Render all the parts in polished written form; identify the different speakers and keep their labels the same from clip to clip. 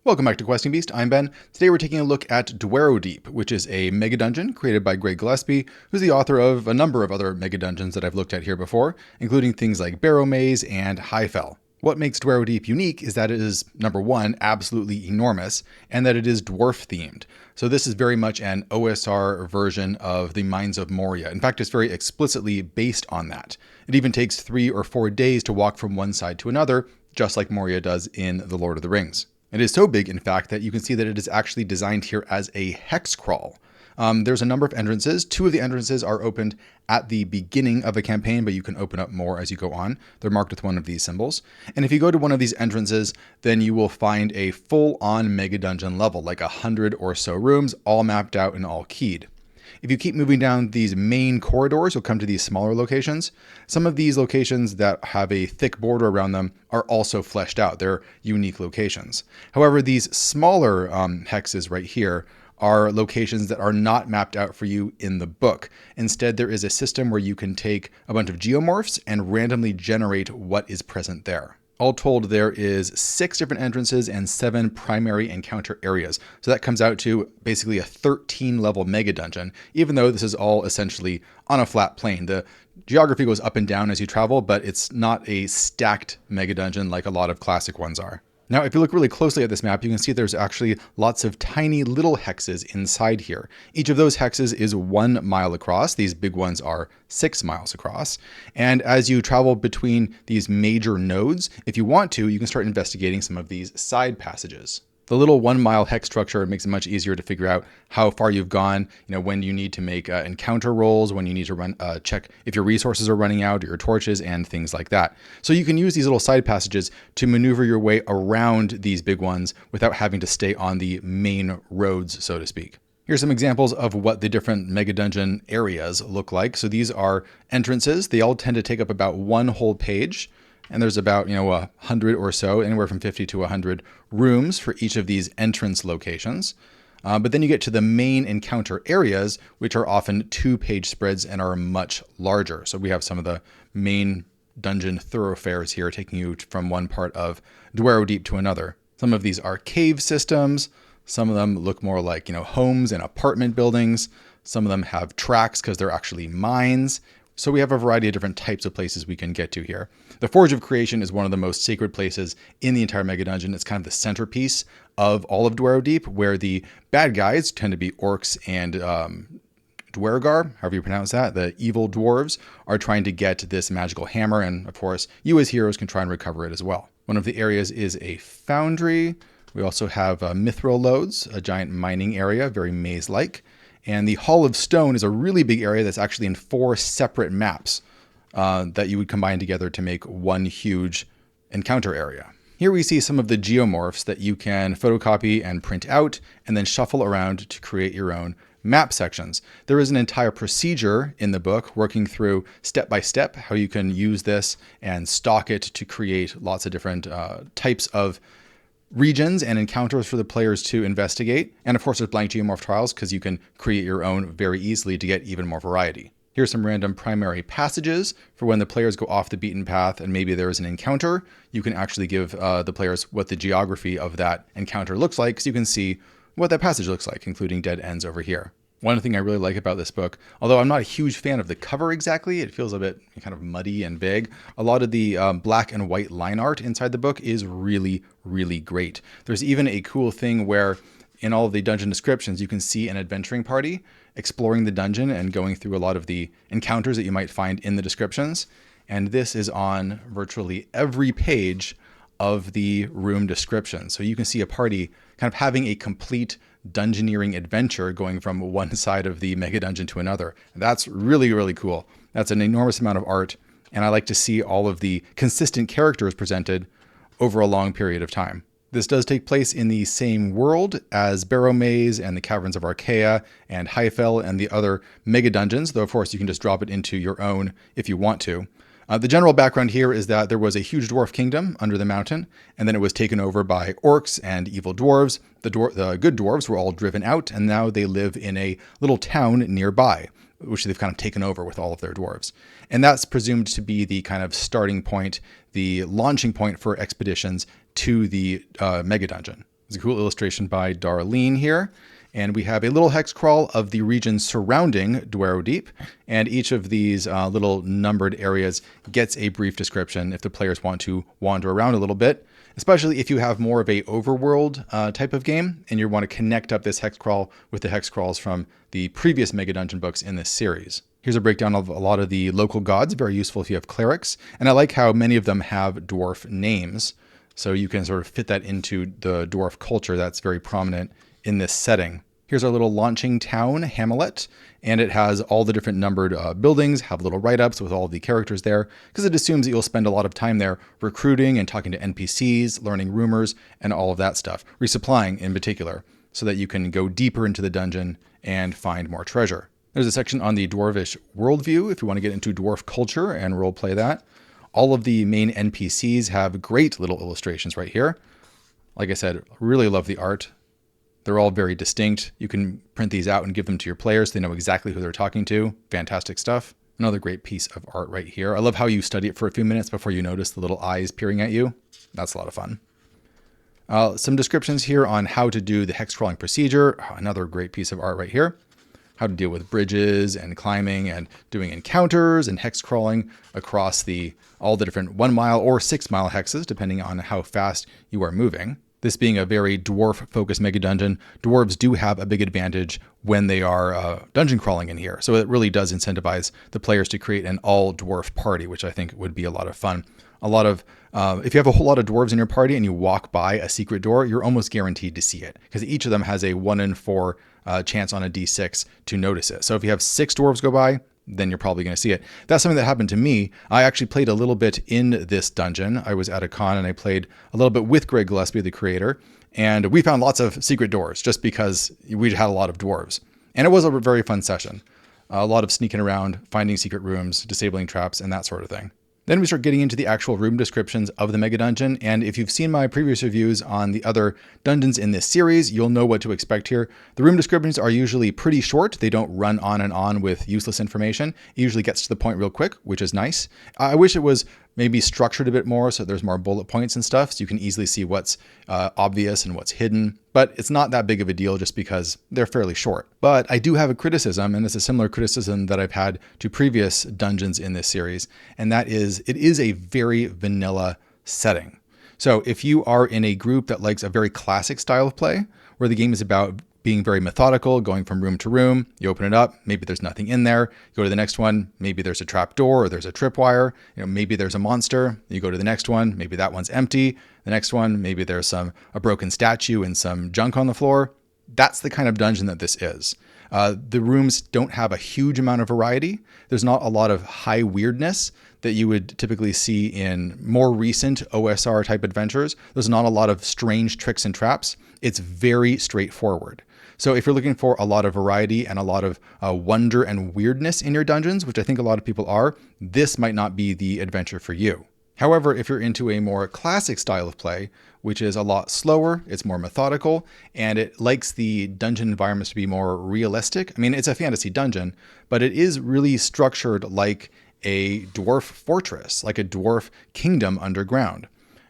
Speaker 1: Welcome back to Questing Beast. I'm Ben. Today we're taking a look at Dwarrowdeep, which is a Megadungeon created by Greg Gillespie, who's the author of a number of other Megadungeons that I've looked at here before, including things like Barrow Maze and Highfell. What makes Dwarrowdeep unique is that it is, number one, absolutely enormous, and that it is dwarf themed. So this is very much an OSR version of the Mines of Moria. In fact, it's very explicitly based on that. It even takes 3 or 4 days to walk from one side to another, just like Moria does in The Lord of the Rings. It is so big, in fact, that you can see that it is actually designed here as a hex crawl. There's a number of entrances. 2 of the entrances are opened at the beginning of a campaign, but you can open up more as you go on. They're marked with one of these symbols. And if you go to one of these entrances, then you will find a full-on Megadungeon level, like 100 or so rooms, all mapped out and all keyed. If you keep moving down these main corridors, you'll come to these smaller locations. Some of these locations that have a thick border around them are also fleshed out. They're unique locations. However, these smaller hexes right here are locations that are not mapped out for you in the book. Instead, there is a system where you can take a bunch of geomorphs and randomly generate what is present there. All told, there is 6 different entrances and 7 primary encounter areas. So that comes out to basically a 13-level Megadungeon, even though this is all essentially on a flat plane. The geography goes up and down as you travel, but it's not a stacked Megadungeon like a lot of classic ones are. Now, if you look really closely at this map, you can see there's actually lots of tiny little hexes inside here. Each of those hexes is 1 mile across. These big ones are 6 miles across. And as you travel between these major nodes, if you want to, you can start investigating some of these side passages. The little 1 mile hex structure makes it much easier to figure out how far you've gone, when you need to make encounter rolls, when you need to check if your resources are running out, or your torches, and things like that. So you can use these little side passages to maneuver your way around these big ones without having to stay on the main roads, so to speak. Here's some examples of what the different Megadungeon areas look like. So these are entrances. They all tend to take up about 1 whole page. And there's about, 100 or so, anywhere from 50 to 100 rooms for each of these entrance locations. But then you get to the main encounter areas, which are often 2-page spreads and are much larger. So we have some of the main dungeon thoroughfares here, taking you from one part of Dwarrowdeep to another. Some of these are cave systems. Some of them look more like, homes and apartment buildings. Some of them have tracks because they're actually mines. So we have a variety of different types of places we can get to here. The Forge of Creation is one of the most sacred places in the entire Megadungeon. It's kind of the centerpiece of all of Dwarrowdeep, where the bad guys tend to be orcs and Dwargar, however you pronounce that. The evil dwarves are trying to get this magical hammer, and of course, you as heroes can try and recover it as well. One of the areas is a foundry. We also have mithril lodes, a giant mining area, very maze-like. And the Hall of Stone is a really big area that's actually in 4 separate maps that you would combine together to make one huge encounter area. Here we see some of the geomorphs that you can photocopy and print out and then shuffle around to create your own map sections. There is an entire procedure in the book working through step by step how you can use this and stock it to create lots of different types of regions and encounters for the players to investigate. And of course, there's blank geomorph trials because you can create your own very easily to get even more variety. Here's some random primary passages for when the players go off the beaten path and maybe there is an encounter. You can actually give the players what the geography of that encounter looks like, so you can see what that passage looks like, including dead ends over here. One thing I really like about this book, although I'm not a huge fan of the cover exactly, it feels a bit kind of muddy and vague. A lot of the black and white line art inside the book is really, really great. There's even a cool thing where in all of the dungeon descriptions, you can see an adventuring party exploring the dungeon and going through a lot of the encounters that you might find in the descriptions. And this is on virtually every page of the room description. So you can see a party kind of having a complete dungeoneering adventure going from one side of the Megadungeon to another. That's really, really cool. That's an enormous amount of art. And I like to see all of the consistent characters presented over a long period of time. This does take place in the same world as Barrow Maze and the Caverns of Archaea and Highfell and the other Megadungeons, though of course you can just drop it into your own if you want to. The general background here is that there was a huge dwarf kingdom under the mountain, and then it was taken over by orcs and evil dwarves. The good dwarves were all driven out, and now they live in a little town nearby, which they've kind of taken over with all of their dwarves. And that's presumed to be the kind of starting point, the launching point for expeditions to the Megadungeon. There's a cool illustration by Darlene here. And we have a little hex crawl of the region surrounding Dwarrowdeep. And each of these little numbered areas gets a brief description if the players want to wander around a little bit, especially if you have more of a overworld type of game and you want to connect up this hex crawl with the hex crawls from the previous Megadungeon books in this series. Here's a breakdown of a lot of the local gods, very useful if you have clerics. And I like how many of them have dwarf names. So you can sort of fit that into the dwarf culture that's very prominent in this setting. Here's our little launching town, Hamlet, and it has all the different numbered buildings, have little write-ups with all the characters there, because it assumes that you'll spend a lot of time there recruiting and talking to NPCs, learning rumors, and all of that stuff, resupplying in particular, so that you can go deeper into the dungeon and find more treasure. There's a section on the dwarvish worldview if you want to get into dwarf culture and roleplay that. All of the main NPCs have great little illustrations right here. Like I said, really love the art. They're all very distinct. You can print these out and give them to your players. They know exactly who they're talking to. Fantastic stuff. Another great piece of art right here. I love how you study it for a few minutes before you notice the little eyes peering at you. That's a lot of fun. Some descriptions here on how to do the hex crawling procedure. Another great piece of art right here. How to deal with bridges and climbing and doing encounters and hex crawling across all the different 1 mile or 6 mile hexes, depending on how fast you are moving. This being a very dwarf-focused mega dungeon, dwarves do have a big advantage when they are dungeon crawling in here. So it really does incentivize the players to create an all-dwarf party, which I think would be a lot of fun. If you have a whole lot of dwarves in your party and you walk by a secret door, you're almost guaranteed to see it, because each of them has a 1 in 4 chance on a d6 to notice it. So if you have 6 dwarves go by, then you're probably going to see it. That's something that happened to me. I actually played a little bit in this dungeon. I was at a con and I played a little bit with Greg Gillespie, the creator, and we found lots of secret doors just because we had a lot of dwarves. And it was a very fun session. A lot of sneaking around, finding secret rooms, disabling traps, and that sort of thing. Then we start getting into the actual room descriptions of the Mega Dungeon, and if you've seen my previous reviews on the other dungeons in this series, you'll know what to expect here. The room descriptions are usually pretty short. They don't run on and on with useless information. It usually gets to the point real quick, which is nice. I wish it was maybe structured a bit more so there's more bullet points and stuff, so you can easily see what's obvious and what's hidden. But it's not that big of a deal just because they're fairly short. But I do have a criticism, and it's a similar criticism that I've had to previous dungeons in this series, and that is it is a very vanilla setting. So if you are in a group that likes a very classic style of play, where the game is about being very methodical, going from room to room, you open it up, maybe there's nothing in there, you go to the next one, maybe there's a trap door or there's a tripwire, maybe there's a monster, you go to the next one, maybe that one's empty, the next one, maybe there's a broken statue and some junk on the floor. That's the kind of dungeon that this is. The rooms don't have a huge amount of variety. There's not a lot of high weirdness that you would typically see in more recent OSR type adventures. There's not a lot of strange tricks and traps. It's very straightforward. So if you're looking for a lot of variety and a lot of wonder and weirdness in your dungeons, which I think a lot of people are, this might not be the adventure for you. However, if you're into a more classic style of play, which is a lot slower, it's more methodical, and it likes the dungeon environments to be more realistic. I mean, it's a fantasy dungeon, but it is really structured like a dwarf fortress, like a dwarf kingdom underground.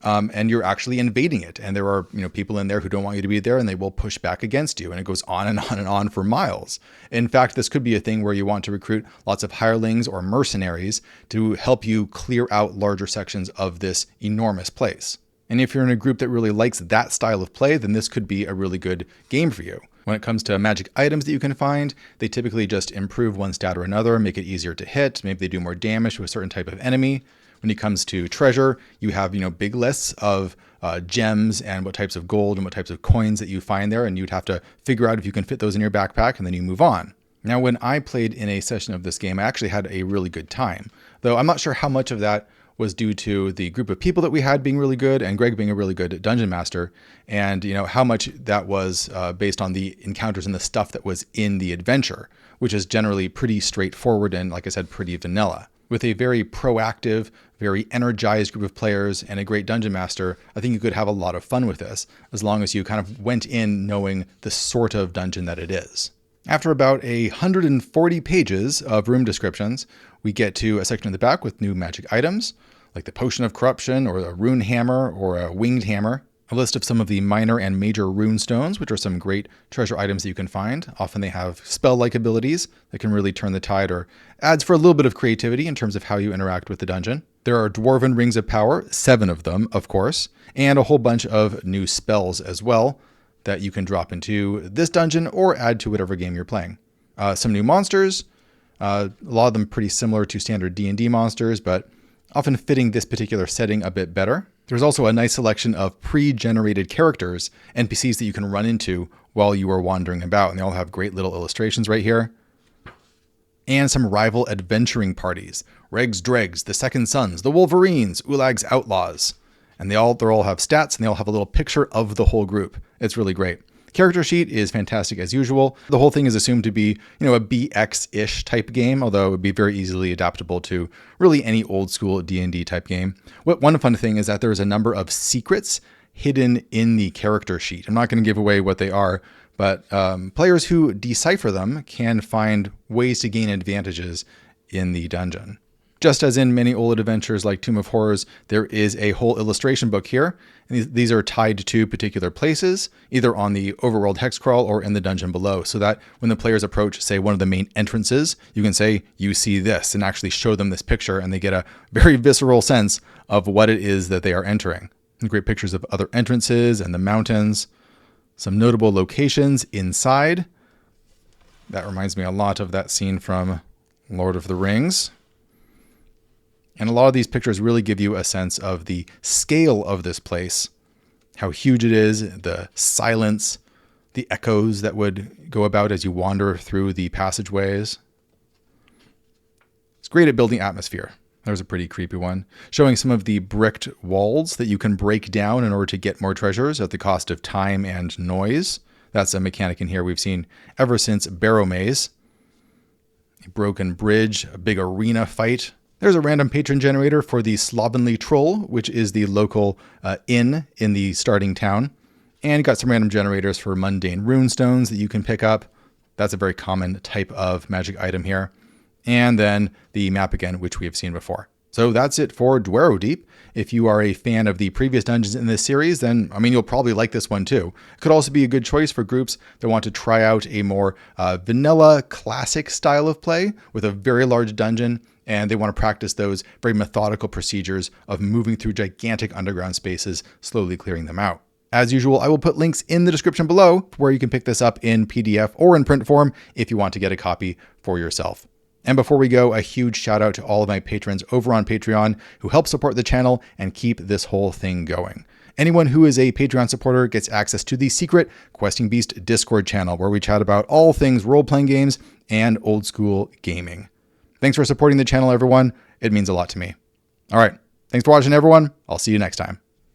Speaker 1: And you're actually invading it. And there are, people in there who don't want you to be there, and they will push back against you. And it goes on and on and on for miles. In fact, this could be a thing where you want to recruit lots of hirelings or mercenaries to help you clear out larger sections of this enormous place. And if you're in a group that really likes that style of play, then this could be a really good game for you. When it comes to magic items that you can find, they typically just improve one stat or another, make it easier to hit. Maybe they do more damage to a certain type of enemy. When it comes to treasure, you have, big lists of gems and what types of gold and what types of coins that you find there. And you'd have to figure out if you can fit those in your backpack, and then you move on. Now, when I played in a session of this game, I actually had a really good time, though I'm not sure how much of that was due to the group of people that we had being really good and Greg being a really good dungeon master, and how much that was based on the encounters and the stuff that was in the adventure, which is generally pretty straightforward and, like I said, pretty vanilla. With a very proactive, very energized group of players and a great dungeon master, I think you could have a lot of fun with this, as long as you kind of went in knowing the sort of dungeon that it is. After about 140 pages of room descriptions, we get to a section in the back with new magic items, like the Potion of Corruption or a Rune Hammer or a Winged Hammer. A list of some of the minor and major rune stones, which are some great treasure items that you can find. Often they have spell-like abilities that can really turn the tide or adds for a little bit of creativity in terms of how you interact with the dungeon. There are Dwarven Rings of Power, 7 of them, of course, and a whole bunch of new spells as well that you can drop into this dungeon or add to whatever game you're playing. Some new monsters, a lot of them pretty similar to standard D&D monsters, but often fitting this particular setting a bit better. There's also a nice selection of pre-generated characters, NPCs that you can run into while you are wandering about, and they all have great little illustrations right here. And some rival adventuring parties. Reg's Dregs, the Second Sons, the Wolverines, Ulag's Outlaws. And they all have stats, and they all have a little picture of the whole group. It's really great. Character sheet is fantastic as usual. The whole thing is assumed to be, a BX-ish type game, although it would be very easily adaptable to really any old school D&D type game. One fun thing is that there's a number of secrets hidden in the character sheet. I'm not going to give away what they are, but players who decipher them can find ways to gain advantages in the dungeon. Just as in many old adventures like Tomb of Horrors, there is a whole illustration book here. And these are tied to particular places, either on the overworld hex crawl or in the dungeon below, so that when the players approach, say, one of the main entrances, you can say, you see this, and actually show them this picture, and they get a very visceral sense of what it is that they are entering. And great pictures of other entrances and the mountains. Some notable locations inside. That reminds me a lot of that scene from Lord of the Rings. And a lot of these pictures really give you a sense of the scale of this place, how huge it is, the silence, the echoes that would go about as you wander through the passageways. It's great at building atmosphere. There's a pretty creepy one, showing some of the bricked walls that you can break down in order to get more treasures at the cost of time and noise. That's a mechanic in here we've seen ever since Barrow Maze. A broken bridge, a big arena fight. There's a random patron generator for the Slovenly Troll, which is the local inn in the starting town. And you got some random generators for mundane runestones that you can pick up. That's a very common type of magic item here. And then the map again, which we have seen before. So that's it for Dwarrowdeep. If you are a fan of the previous dungeons in this series, then, you'll probably like this one too. It could also be a good choice for groups that want to try out a more vanilla, classic style of play with a very large dungeon, and they want to practice those very methodical procedures of moving through gigantic underground spaces, slowly clearing them out. As usual, I will put links in the description below where you can pick this up in PDF or in print form if you want to get a copy for yourself. And before we go, a huge shout out to all of my patrons over on Patreon who help support the channel and keep this whole thing going. Anyone who is a Patreon supporter gets access to the secret Questing Beast Discord channel where we chat about all things role-playing games and old school gaming. Thanks for supporting the channel, everyone. It means a lot to me. All right. Thanks for watching, everyone. I'll see you next time.